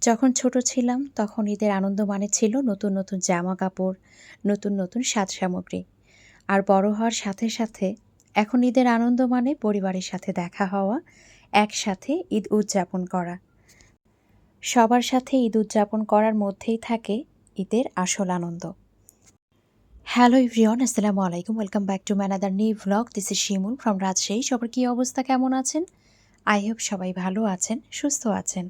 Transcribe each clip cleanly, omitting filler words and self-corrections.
যখন ছোট ছিলাম তখন ঈদের আনন্দ মানে ছিল নতুন নতুন জামা কাপড়, নতুন নতুন সাজ সামগ্রী। আর বড় হওয়ার সাথে সাথে এখন ঈদের আনন্দ মানে পরিবারের সাথে দেখা হওয়া, একসাথে ঈদ উদযাপন করা। সবার সাথে ঈদ উদযাপন করার মধ্যেই থাকে ঈদের আসল আনন্দ। হ্যালো এভরিওয়ান, আসসালামু আলাইকুম। Welcome back to my another new vlog. This is Shimul from Rajshahi. সবার কী অবস্থা, কেমন আছেন? আই হোপ সবাই ভালো আছেন, সুস্থ আছেন।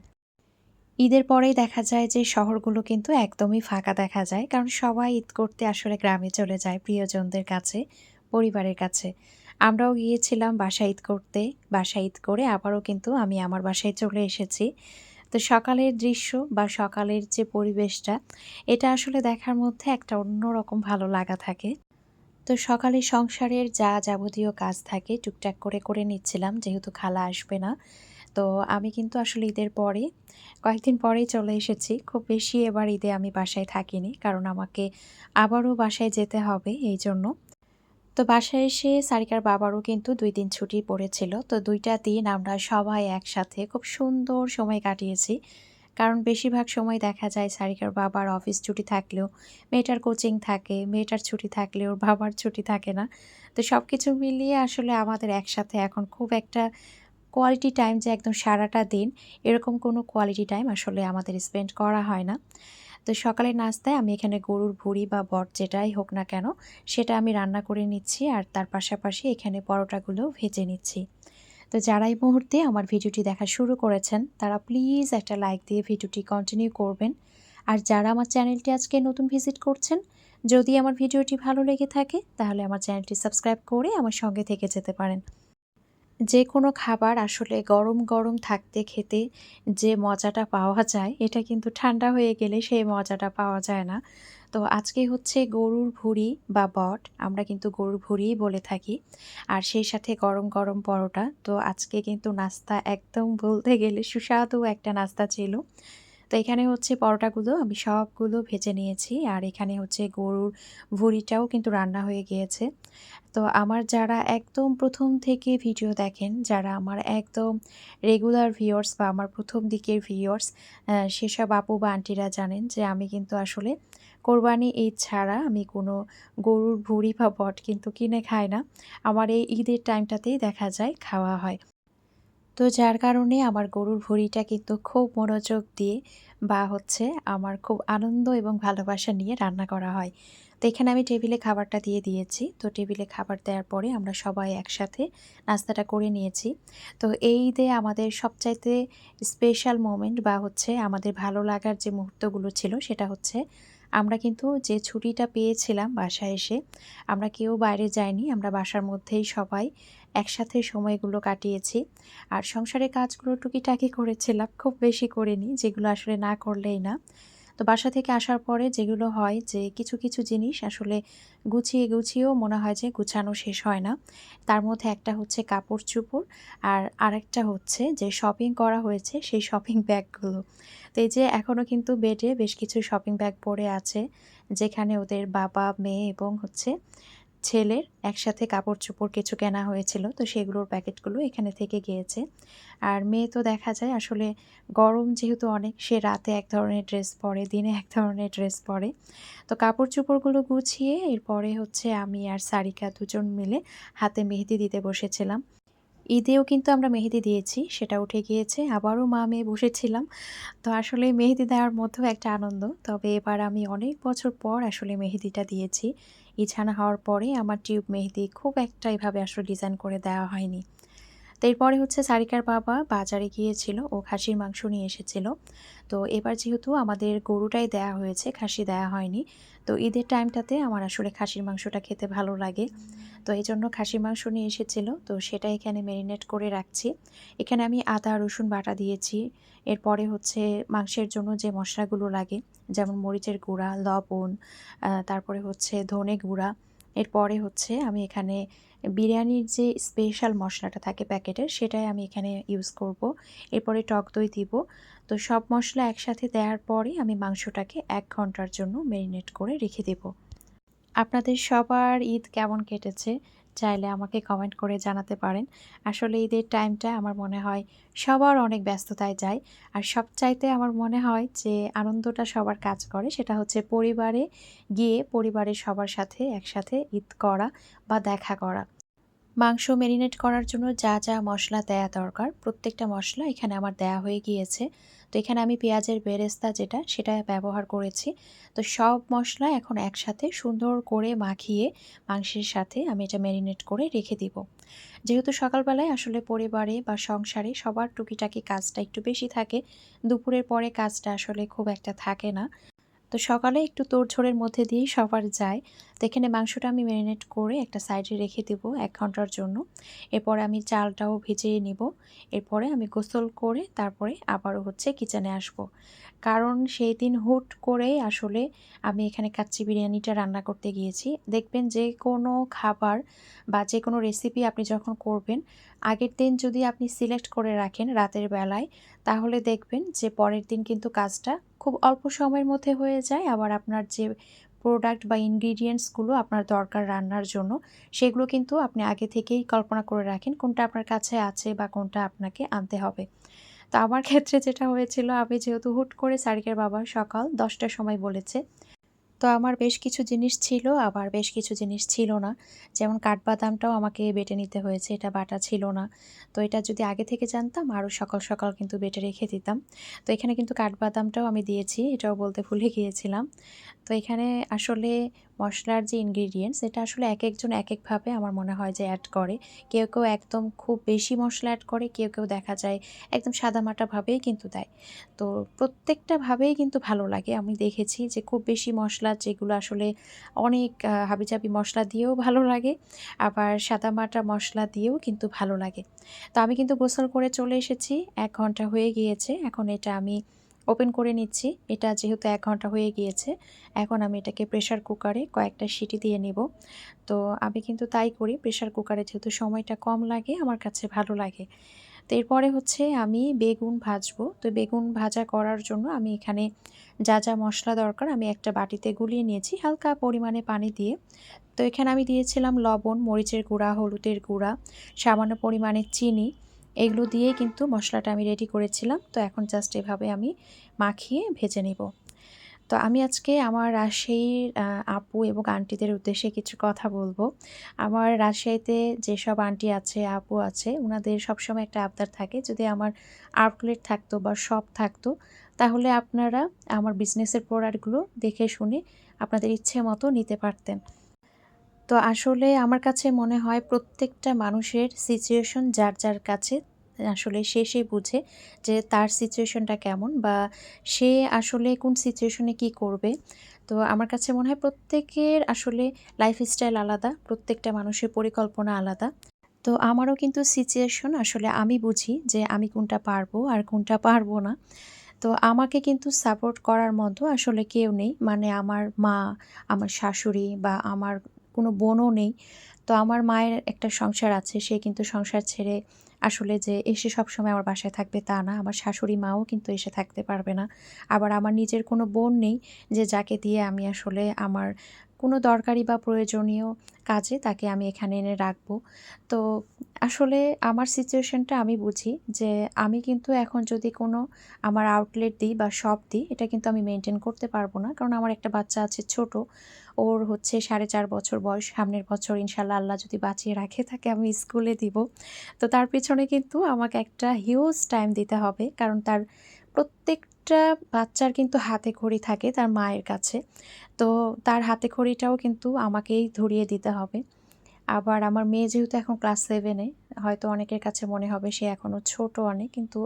ঈদের পরেই দেখা যায় যে শহরগুলো কিন্তু একদমই ফাঁকা দেখা যায়, কারণ সবাই ঈদ করতে আসলে গ্রামে চলে যায় প্রিয়জনদের কাছে, পরিবারের কাছে। আমরাও গিয়েছিলাম বাসায় ঈদ করতে। বাসায় ঈদ করে আবারও কিন্তু আমি আমার বাসায় চলে এসেছি। তো সকালের দৃশ্য বা সকালের যে পরিবেশটা, এটা আসলে দেখার মধ্যে একটা অন্যরকম ভালো লাগা থাকে। তো সকালে সংসারের যা যাবতীয় কাজ থাকে টুকটাক করে করে নিচ্ছিলাম, যেহেতু খালা আসবে না। তো আমি কিন্তু আসলে ঈদের পরে কয়েকদিন পরেই চলে এসেছি। খুব বেশি এবার ঈদে আমি বাসায় থাকিনি, কারণ আমাকে আবারও বাসায় যেতে হবে এইজন্য। তো বাসায় এসে সারিকার বাবারও কিন্তু ২ দিন ছুটি পড়েছিল। তো ২ টা দিন আমরা সবাই একসাথে খুব সুন্দর সময় কাটিয়েছি। কারণ বেশিরভাগ সময় দেখা যায় সারিকার বাবার অফিস ছুটি থাকলেও মেয়েটার কোচিং থাকে, মেয়েটার ছুটি থাকলেও ওর বাবার ছুটি থাকে না। তো সবকিছু মিলিয়ে আসলে আমাদের একসাথে এখন খুব একটা কোয়ালিটি টাইম যে একদম সারাটা দিন, এরকম কোনো কোয়ালিটি টাইম আসলে আমাদের স্পেন্ড করা হয় না। তো সকালের নাস্তায় আমি এখানে গরুর ভুঁড়ি বা বট যেটাই হোক না কেন, সেটা আমি রান্না করে নিচ্ছি, আর তার পাশাপাশি এখানে পরোটাগুলোও ভেজে নিচ্ছি। তো যারা এই মুহূর্তে আমার ভিডিওটি দেখা শুরু করেছেন, তারা প্লিজ একটা লাইক দিয়ে ভিডিওটি কন্টিনিউ করবেন। আর যারা আমার চ্যানেলটি আজকে নতুন ভিজিট করছেন, যদি আমার ভিডিওটি ভালো লেগে থাকে তাহলে আমার চ্যানেলটি সাবস্ক্রাইব করে আমার সঙ্গে থেকে যেতে পারেন। যে কোনো খাবার আসলে গরম গরম থাকতে খেতে যে মজাটা পাওয়া যায়, এটা কিন্তু ঠান্ডা হয়ে গেলে সেই মজাটা পাওয়া যায় না। তো আজকে হচ্ছে গরুর ভুঁড়ি বা বট, আমরা কিন্তু গরুর ভুঁড়িই বলে থাকি। আর সেই সাথে গরম গরম পরোটা। তো আজকে কিন্তু নাস্তা একদম বলতে গেলে সুস্বাদু একটা নাস্তা ছিল। তো এখানে হচ্ছে পরোটাগুলো আমি সবগুলো ভেজে নিয়েছি, আর এখানে হচ্ছে গরুর ভুঁড়িটাও কিন্তু রান্না হয়ে গিয়েছে। তো আমার যারা একদম প্রথম থেকে ভিডিও দেখেন, যারা আমার একদম রেগুলার ভিউয়ার্স বা আমার প্রথম দিকের ভিউয়ার্স, সেসব আপু বা আন্টিরা জানেন যে আমি কিন্তু আসলে কোরবানি ঈদ ছাড়া আমি কোনো গরুর ভুঁড়ি বা বট কিন্তু কিনে খাই না। আমার এই ঈদের টাইমটাতেই দেখা যায় খাওয়া হয়। তো যার কারণে আমার গরুর ভুঁড়িটা কিন্তু খুব মনোযোগ দিয়ে বা হচ্ছে আমার খুব আনন্দ এবং ভালোবাসা নিয়ে রান্না করা হয়। তো এখানে আমি টেবিলে খাবারটা দিয়ে দিয়েছি। তো টেবিলে খাবার দেওয়ার পরে আমরা সবাই একসাথে নাস্তাটা করে নিয়েছি। তো এই ঈদে আমাদের সবচাইতে স্পেশাল মোমেন্ট বা হচ্ছে আমাদের ভালো লাগার যে মুহূর্তগুলো ছিল, সেটা হচ্ছে আমরা কিন্তু যে ছুটিটা পেয়েছিলাম বাসায় এসে, আমরা কেউ বাইরে যাইনি। আমরা বাসার মধ্যেই সবাই একসাথে সময়গুলো কাটিয়েছি। আর সংসারের কাজগুলো টুকিটাকি করেছিলাম, খুব বেশি করিনি, যেগুলো আসলে না করলেই না। তো বাসা থেকে আসার পরে যেগুলো হয় যে কিছু কিছু জিনিস আসলে গুছিয়ে গুছিয়েও মনে হয় যে গুছানো শেষ হয় না। তার মধ্যে একটা হচ্ছে কাপড়-চোপড়, আর আরেকটা হচ্ছে যে শপিং করা হয়েছে সেই শপিং ব্যাগগুলো। তো এই যে এখনও কিন্তু বেডে বেশ কিছু শপিং ব্যাগ পড়ে আছে, যেখানে ওদের বাবা, মেয়ে এবং হচ্ছে ছেলের একসাথে কাপড়-চোপড় কিছু কেনা হয়েছিল। তো সেগুলোর প্যাকেটগুলো এখানে থেকে গিয়েছে। আর মেয়ে তো দেখা যায় আসলে গরম যেহেতু অনেক, সে রাতে এক ধরনের ড্রেস পরে, দিনে এক ধরনের ড্রেস পরে। তো কাপড়-চোপড়গুলো গুছিয়ে এরপরে হচ্ছে আমি আর সারিকা দুজন মিলে হাতে মেহেদি দিতে বসেছিলাম। ঈদেও কিন্তু আমরা মেহেদি দিয়েছি, সেটা উঠে গিয়েছে। আবারও মা-মেয়ে বসেছিলাম। তো আসলে মেহেদি দেওয়ার মধ্যেও একটা আনন্দ। তবে এবার আমি অনেক বছর পর আসলে মেহেদিটা দিয়েছি। ইছানা হওয়ার পরে আমার টিউব মেহেদি খুব একটা এভাবে আসলে ডিজাইন করে দেওয়া হয়নি। তো এরপরে হচ্ছে সারিকার বাবা বাজারে গিয়েছিল, ও খাসির মাংস নিয়ে এসেছিল। তো এবার যেহেতু আমাদের গরুটাই দেয়া হয়েছে, খাসি দেয়া হয়নি। তো ঈদের টাইমটাতে আমার আসলে খাসির মাংসটা খেতে ভালো লাগে। তো এইজন্য খাসির মাংস নিয়ে এসেছিল। তো সেটা এখানে মেরিনেট করে রাখছি। এখানে আমি আদা রসুন বাটা দিয়েছি। এরপরে হচ্ছে মাংসের জন্য যে মশলাগুলো লাগে, যেমন মরিচের গুঁড়া, লবণ, তারপরে হচ্ছে ধনে গুঁড়া। এরপরে হচ্ছে আমি এখানে বিরিয়ানির যে স্পেশাল মশলাটা থাকে প্যাকেটের, সেটাই আমি এখানে ইউজ করব। এরপরে টক দই দিব। তো সব মশলা একসাথে দেওয়ার পরে আমি মাংসটাকে ১ ঘন্টার জন্য মেরিনেট করে রেখে দেব। আপনাদের সবার ঈদ কেমন কেটেছে? চাইলে আমাকে কমেন্ট করে জানাতে পারেন। আসলে ঈদের টাইমটা আমার মনে হয় সবার অনেক ব্যস্ততায় যায়। আর সবচাইতে আমার মনে হয় যে আনন্দটা সবার কাজ করে সেটা হচ্ছে পরিবারে গিয়ে পরিবারের সবার সাথে একসাথে ঈদ করা বা দেখা করা। মাংস মেরিনেট করার জন্য যা, যা মসলা দেয়া দরকার প্রত্যেকটা মসলা এখানে আমার দেয়া হয়ে গিয়েছে। তো এখানে আমি পেঁয়াজের বেরেস্তা যেটা সেটা ব্যবহার করেছি। তো সব মসলা এখন একসাথে সুন্দর করে মাখিয়ে মাংসের সাথে আমি এটা মেরিনেট করে রেখে দিব। যেহেতু সকালবেলায় আসলে পরিবারে বা সংসারে সবার টুকিটাকি কাজটা একটু বেশি থাকে, দুপুরের পরে কাজটা আসলে খুব একটা থাকে না। তো সকালে একটু তোড়জোড়ের মধ্যে দিয়েই সবার যায়। তো এখানে মাংসটা আমি মেরিনেট করে একটা সাইডে রেখে দেব ১ ঘন্টার জন্য। এরপরে আমি চালটাও ভিজিয়ে নিব। এরপরে আমি গোসল করে তারপরে আবারও হচ্ছে কিচেনে আসব। কারণ সেই দিন হুট করেই আসলে আমি এখানে কাচ্চি বিরিয়ানিটা রান্না করতে গিয়েছি। দেখবেন যে কোনো খাবার বা যেকোনো রেসিপি আপনি যখন করবেন, আগের দিন যদি আপনি সিলেক্ট করে রাখেন রাতের বেলায়, তাহলে দেখবেন যে পরের দিন কিন্তু কাজটা খুব অল্প সময়ের মধ্যে হয়ে যায়। আবার আপনার যে প্রোডাক্ট বা ইনগ্রিডিয়েন্টসগুলো আপনার দরকার রান্নার জন্য, সেগুলো কিন্তু আপনি আগে থেকেই কল্পনা করে রাখেন কোনটা আপনার কাছে আছে বা কোনটা আপনাকে আনতে হবে। তো আমার ক্ষেত্রে যেটা হয়েছিল, আমি যেহেতু হুট করে সারিকের বাবা সকাল ১০ টার সময় বলেছে, তো আমার বেশ কিছু জিনিস ছিল, আবার বেশ কিছু জিনিস ছিল না। যেমন কাঠবাদামটাও আমাকে বেটে নিতে হয়েছে, এটা বাটা ছিল না। তো এটা যদি আগে থেকে জানতাম আরও সকাল, সকাল কিন্তু বেটে রেখে দিতাম। তো এখানে কিন্তু কাঠবাদামটাও আমি দিয়েছি, এটাও বলতে ভুলে গিয়েছিলাম। তো এখানে আসলে মসলার যে ইনগ্রিডিয়েন্টস এটা আসলে একেকজন একেকভাবে আমার মনে হয় যে অ্যাড করে। কেউ, কেউ একদম খুব বেশি মসলা অ্যাড করে, কেউ, কেউ দেখা যায় একদম সাদামাটাভাবেই কিন্তু দেয়। তো প্রত্যেকটা ভাবেই কিন্তু ভালো লাগে। আমি দেখেছি যে খুব বেশি মসলা যেগুলো আসলে অনেক হাবিজাবি মসলা দিয়েও ভালো লাগে, আবার সাদামাটা মসলা দিয়েও কিন্তু ভালো লাগে। তো আমি কিন্তু গোসল করে চলে এসেছি। ১ ঘন্টা হয়ে গিয়েছে। এখন এটা আমি ওপেন করে নিচ্ছি। এটা যেহেতু ১ ঘন্টা হয়ে গিয়েছে, এখন আমি এটাকে প্রেশার কুকারে কয়েকটা সিটি দিয়ে নিব। তো আমি কিন্তু তাই করি। প্রেশার কুকারে যেহেতু সময়টা কম লাগে, আমার কাছে ভালো লাগে। তো এরপরে হচ্ছে আমি বেগুন ভাজবো। তো বেগুন ভাজা করার জন্য আমি এখানে যা, যা মসলা দরকার আমি একটা বাটিতে গুলিয়ে নিয়েছি হালকা পরিমাণে পানি দিয়ে। তো এখানে আমি দিয়েছিলাম লবণ, মরিচের গুঁড়া, হলুদের গুঁড়া, সামান্য পরিমাণে চিনি। এগুলো দিয়েই কিন্তু মসলাটা আমি রেডি করেছিলাম। তো এখন জাস্ট এভাবে আমি মাখিয়ে ভেজে নিব। তো আমি আজকে আমার রাজশাহীর আপু এবং আন্টিদের উদ্দেশ্যে কিছু কথা বলবো। আমার রাজশাহীতে যেসব আন্টি আছে, আপু আছে, উনাদের সবসময় একটা আবদার থাকে, যদি আমার আউটলেট থাকতো বা শপ থাকতো, তাহলে আপনারা আমার বিজনেসের প্রোডাক্টগুলো দেখে শুনে আপনাদের ইচ্ছে মতো নিতে পারতেন। তো আসলে আমার কাছে মনে হয় প্রত্যেকটা মানুষের সিচুয়েশন যার, যার কাছে আসলে সে বুঝে যে তার সিচুয়েশনটা কেমন বা সে আসলে কোন সিচুয়েশনে কি করবে। তো আমার কাছে মনে হয় প্রত্যেকের আসলে লাইফস্টাইল আলাদা, প্রত্যেকটা মানুষের পরিকল্পনা আলাদা। তো আমারও কিন্তু সিচুয়েশন আসলে আমি বুঝি যে আমি কোনটা পারবো আর কোনটা পারবো না। তো আমাকে কিন্তু সাপোর্ট করার মতো আসলে কেউ নেই। মানে আমার মা, আমার শাশুড়ি বা আমার কোনো বোনও নেই। তো আমার মায়ের একটা সংসার আছে। সে কিন্তু সংসার ছেড়ে আসলে যে এসে সবসময় আমার বাসায় থাকবে তা না। আমার শাশুড়ি মাও কিন্তু এসে থাকতে পারবে না। আবার আমার নিজের কোনো বোন নেই যে যাকে দিয়ে আমি আসলে আমার কোনো দরকারি বা প্রয়োজনীয় কাজে তাকে আমি এখানে এনে রাখবো। তো আসলে আমার সিচুয়েশনটা আমি বুঝি যে আমি কিন্তু এখন যদি কোনো আমার আউটলেট দিই বা শপ দিই, এটা কিন্তু আমি মেইনটেইন করতে পারবো না। কারণ আমার একটা বাচ্চা আছে ছোট। ওর হচ্ছে ৪.৫ বছর বয়স। সামনের বছর ইনশাআল্লাহ আল্লাহ যদি বাঁচিয়ে রাখে তাকে আমি স্কুলে দিব। তো তার পেছনে কিন্তু আমাকে একটা হিউজ টাইম দিতে হবে। কারণ তার প্রত্যেকটা বাচ্চার কিন্তু হাতেখড়ি থাকে তার মায়ের কাছে। তো তার হাতেখড়িটাও কিন্তু আমাকেই ধরিয়ে দিতে হবে। আবার আমার মেয়ে যেহেতু এখন ক্লাস 7 এ, হয়তো অনেকের কাছে মনে হবে সে এখনো ছোট অনেক। কিন্তু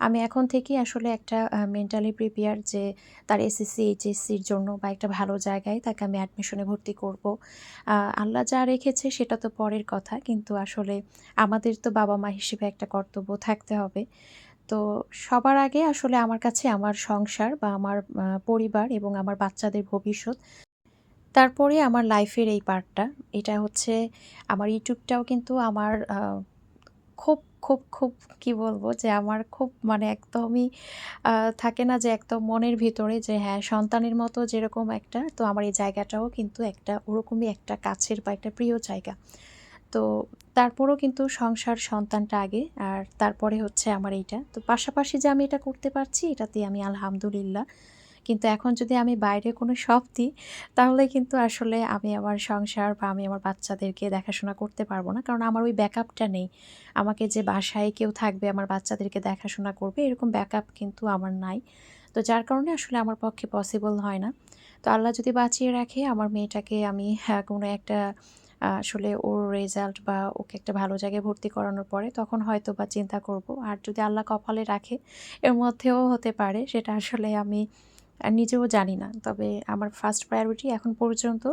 আমি এখন থেকেই আসলে একটা মেন্টালি প্রিপেয়ার যে তার এসএসসি, এইচএসসির জন্য বা একটা ভালো জায়গায় তাকে আমি অ্যাডমিশনে ভর্তি করব। আল্লাহ যা রেখেছে সেটা তো পরের কথা। কিন্তু আসলে আমাদের তো বাবা-মা হিসেবে একটা কর্তব্য থাকতে হবে। তো সবার আগে আসলে আমার কাছে আমার সংসার বা আমার পরিবার এবং আমার বাচ্চাদের ভবিষ্যৎ। তারপরে আমার লাইফের এই পার্টটা, এটা হচ্ছে আমার ইউটিউবটাও কিন্তু আমার খুব কি বলবো যে আমার খুব মানে একদমই থাকে না যে একদম মনের ভিতরে যে হ্যাঁ, সন্তানের মতো যেরকম একটা, তো আমার এই জায়গাটাও কিন্তু একটা ওরকমই একটা কাছের বা একটা প্রিয় জায়গা। তো তারপরও কিন্তু সংসার, সন্তানটা আগে। আর তারপরে হচ্ছে আমার এইটা। তো পাশাপাশি যে আমি এটা করতে পারছি এটাতেই আমি আলহামদুলিল্লাহ। কিন্তু এখন যদি আমি বাইরে কোনো শখ দিই, তাহলে কিন্তু আসলে আমি আমার সংসার বা আমি আমার বাচ্চাদেরকে দেখাশোনা করতে পারব না। কারণ আমার ওই ব্যাকআপটা নেই। আমাকে যে বাসায় কেউ থাকবে আমার বাচ্চাদেরকে দেখাশোনা করবে এরকম ব্যাকআপ কিন্তু আমার নাই। তো যার কারণে আসলে আমার পক্ষে পসিবল হয় না। তো আল্লাহ যদি বাঁচিয়ে রাখে আমার মেয়েটাকে আমি কোনো একটা আসলে ওর রেজাল্ট বা ওকে একটা ভালো জায়গায় ভর্তি করানোর পরে তখন হয়তোবা চিন্তা করব। আর যদি আল্লাহ কপালে রাখে এর মধ্যেও হতে পারে সেটা আসলে আমি নিজেও জানি না। তবে আমার ফার্স্ট প্রায়োরিটি এখন পর্যন্ত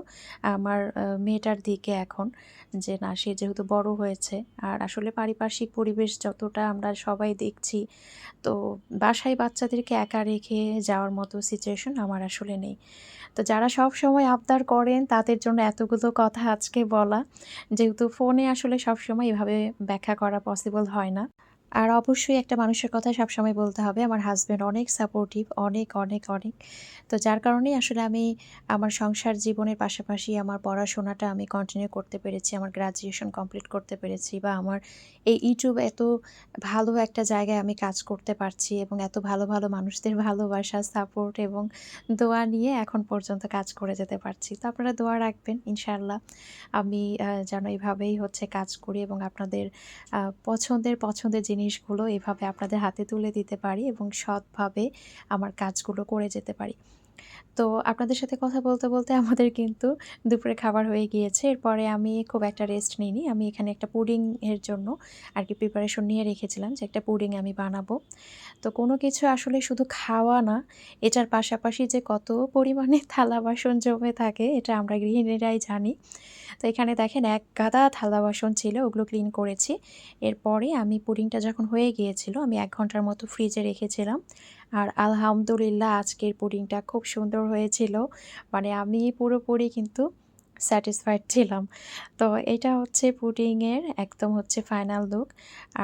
আমার মেয়েটার দিকে এখন। যে না সে যেহেতু বড় হয়েছে আর আসলে পারিপার্শ্বিক পরিবেশ যতটা আমরা সবাই দেখছি, তো বাসায় বাচ্চাদেরকে একা রেখে যাওয়ার মতো সিচুয়েশন আমার আসলে নেই। তো যারা সবসময় আবদার করেন তাদের জন্য এতগুলো কথা আজকে বলা। যেহেতু ফোনে আসলে সবসময় এভাবে ব্যাখ্যা করা পসিবল হয় না। আর অবশ্যই একটা মানুষের কথা সবসময় বলতে হবে। আমার হাসব্যান্ড অনেক সাপোর্টিভ, অনেক, অনেক, অনেক। তো যার কারণেই আসলে আমি আমার সংসার জীবনের পাশাপাশি আমার পড়াশোনাটা আমি কন্টিনিউ করতে পেরেছি। আমার গ্র্যাজুয়েশন কমপ্লিট করতে পেরেছি বা আমার এই YouTube এত ভালো একটা জায়গায় আমি কাজ করতে পারছি এবং এত ভালো, ভালো মানুষদের ভালোবাসা, সাপোর্ট এবং দোয়া নিয়ে এখন পর্যন্ত কাজ করে যেতে পারছি। তো আপনারা দোয়া রাখবেন ইনশাআল্লাহ। আমি যেন এভাবেই হচ্ছে কাজ করি এবং আপনাদের পছন্দের জিনিসগুলো এভাবে আপনাদের হাতে তুলে দিতে পারি এবং সৎভাবে আমার কাজগুলো করে যেতে পারি। তো আপনাদের সাথে কথা বলতে, বলতে আমাদের কিন্তু দুপুরে খাবার হয়ে গিয়েছে। এরপরে আমি খুব একটা রেস্ট নিইনি। আমি এখানে একটা পুডিং এর জন্য আরকি প্রিপারেশন নিয়ে রেখেছিলাম যে একটা পুডিং আমি বানাবো। তো কোনো কিছু আসলে শুধু খাওয়া না, এটার পাশাপাশি যে কত পরিমাণে থালা-বাসন জমে থাকে এটা আমরা গৃহিণীরাই জানি। তো এখানে দেখেন এক গাদা থালা-বাসন ছিল, ওগুলো ক্লিন করেছি। এরপরে আমি পুডিংটা যখন হয়ে গিয়েছিল, আমি ১ ঘন্টার মতো ফ্রিজে রেখেছিলাম। আর আলহামদুলিল্লাহ আজকের পুডিংটা খুব সুন্দর হয়েছিল। মানে আমি পুরোপুরি কিন্তু স্যাটিসফাইড ছিলাম। তো এটা হচ্ছে পুডিংয়ের একদম হচ্ছে ফাইনাল লুক।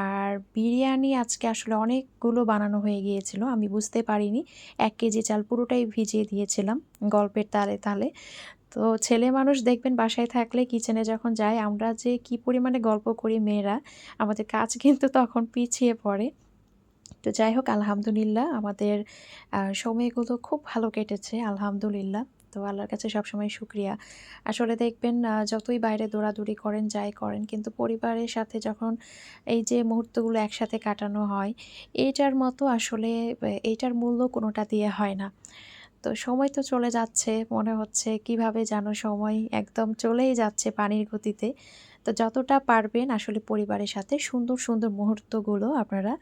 আর বিরিয়ানি আজকে আসলে অনেকগুলো বানানো হয়ে গিয়েছিল। আমি বুঝতে পারিনি। ১ কেজি চাল পুরোটাই ভিজিয়ে দিয়েছিলাম গল্পের তালে, তালে। তো ছেলে মানুষ দেখবেন বাসায় থাকলে কিচেনে যখন যায় আমরা যে কি পরিমাণে গল্প করি মেয়েরা, আমাদের কাজ কিন্তু তখন পিছিয়ে পড়ে। তো যাই হোক আলহামদুলিল্লাহ আমাদের সময়গুলো খুব ভালো কেটেছে আলহামদুলিল্লাহ। তো আল্লাহর কাছে সবসময় শুকরিয়া। আসলে দেখবেন যতই বাইরে দৌড়াদৌড়ি করেন, যাই করেন কিন্তু পরিবারের সাথে যখন এই যে মুহূর্তগুলো একসাথে কাটানো হয়, এইটার মতো আসলে এইটার মূল্য কোনোটা দিয়ে হয় না। তো সময় তো চলে যাচ্ছে মনে হচ্ছে কিভাবে যেন সময় একদম চলেই যাচ্ছে পানির গতিতে। তো যতটা পারবেন আসলে পরিবারের সাথে সুন্দর, সুন্দর মুহূর্তগুলো আপনারা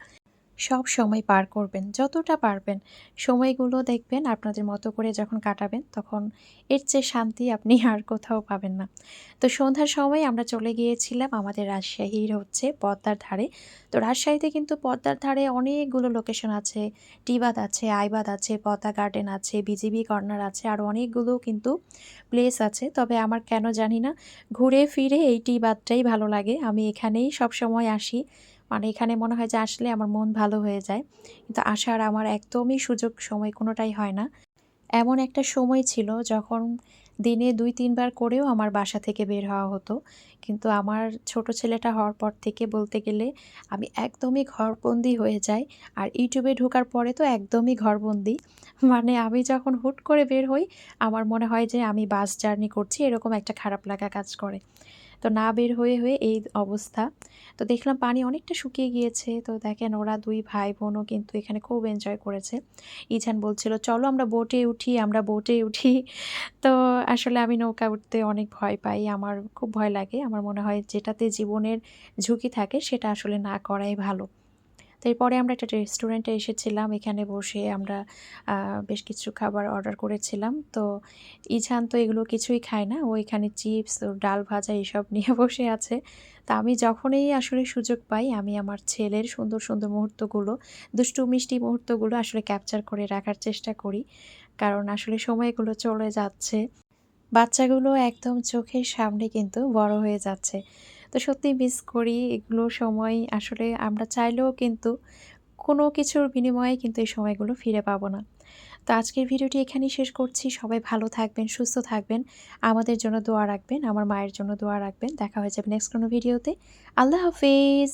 সবসময় পার করবেন, যতটা পারবেন। সময়গুলো দেখবেন আপনাদের মতো করে যখন কাটাবেন, তখন এর চেয়ে শান্তি আপনি আর কোথাও পাবেন না। তো সন্ধ্যার সময় আমরা চলে গিয়েছিলাম আমাদের রাজশাহীর হচ্ছে পদ্মার ধারে। তো রাজশাহীতে কিন্তু পদ্মার ধারে অনেকগুলো লোকেশন আছে। টিবাদ আছে, আইবাদ আছে, পদ্মা গার্ডেন আছে, বিজিবি কর্নার আছে, আরও অনেকগুলো কিন্তু প্লেস আছে। তবে আমার কেন জানি না ঘুরে ফিরে এই টিবাদটাই ভালো লাগে। আমি এখানেই সবসময় আসি। মানে এখানে মনে হয় যে আসলে আমার মন ভালো হয়ে যায়। কিন্তু আসার আমার একদমই সুযোগ সময় কোনোটাই হয় না। এমন একটা সময় ছিল যখন দিনে ২-৩ বার করেও আমার বাসা থেকে বের হওয়া হতো। কিন্তু আমার ছোট ছেলেটা হওয়ার পর থেকে বলতে গেলে আমি একদমই ঘরবন্দি হয়ে যাই। আর YouTube এ ঢোকার পরে তো একদমই ঘরবন্দি। মানে আমি যখন হুট করে বের হই, আমার মনে হয় যে আমি বাস জার্নি করছি এরকম একটা খারাপ লাগা কাজ করে। তো না বের হয়ে এই অবস্থা। তো দেখলাম পানি অনেকটা শুকিয়ে গিয়েছে। তো দেখেন ওরা ২ ভাই-বোনও কিন্তু এখানে খুব এনজয় করেছে। ইছান বলছিল, "চলো আমরা বোটে উঠি, আমরা বোটে উঠি।" তো আসলে আমি নৌকা উঠতে অনেক ভয় পাই। আমার খুব ভয় লাগে। আমার মনে হয় যেটাতে জীবনের ঝুঁকি থাকে সেটা আসলে না করাই ভালো। তো এরপরে আমরা একটা রেস্টুরেন্টে এসেছিলাম। এখানে বসে আমরা আ বেশ কিছু খাবার অর্ডার করেছিলাম। তো ইছান তো এগুলো কিছুই খায় না। ও এখানে চিপস, ও ডাল ভাজা এসব নিয়ে বসে আছে। তো আমি যখনই আসলে সুযোগ পাই আমি আমার ছেলের সুন্দর, সুন্দর মুহূর্তগুলো, দুষ্টু মিষ্টি মুহূর্তগুলো আসলে ক্যাপচার করে রাখার চেষ্টা করি। কারণ আসলে সময়গুলো চলে যাচ্ছে। বাচ্চাগুলো একদম চোখের সামনে কিন্তু বড় হয়ে যাচ্ছে। তো সত্যিই মিস করি এগুলো সময় আসলে আমরা চাইলেও কিন্তু কোনো কিছুর বিনিময়ে কিন্তু এই সময়গুলো ফিরে পাবো না। তো আজকের ভিডিওটি এখানেই শেষ করছি। সবাই ভালো থাকবেন, সুস্থ থাকবেন, আমাদের জন্য দোয়া রাখবেন, আমার মায়ের জন্য দোয়া রাখবেন। দেখা হয়ে যাবে নেক্সট কোনো ভিডিওতে। আল্লাহ হাফেজ।